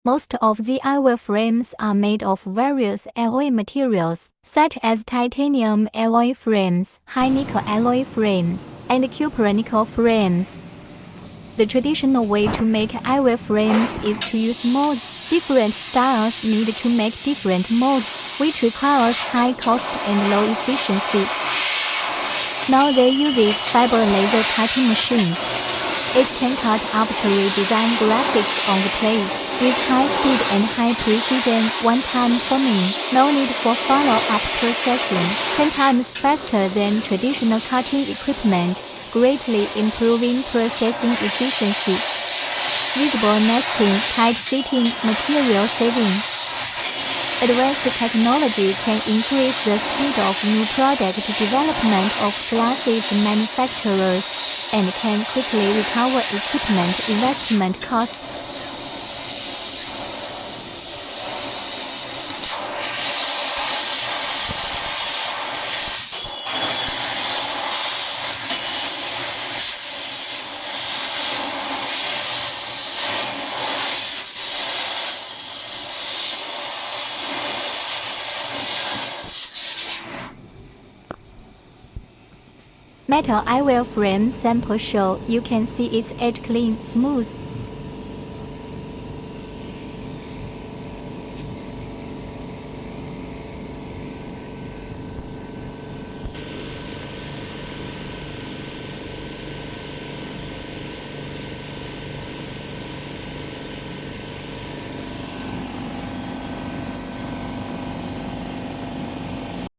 Most of the alloy frames are made of various alloy materials, such as titanium alloy frames, high-nickel alloy frames, and copper-nickel frames. The traditional way to make alloy frames is to use molds. Different styles need to make different molds, which requires high cost and low efficiency. Now they use fiber laser cutting machines. It can cut arbitrary design graphics on the plate with high speed and high precision, one-time forming, no need for follow-up processing, 10 times faster than traditional cutting equipment, greatly improving processing efficiency. Visible nesting, tight fitting, material saving. Advanced technology can increase the speed of new product development of glasses manufacturers and can quickly recover equipment investment costs. Metal alloy frame sample show. You can see its edge clean, smooth,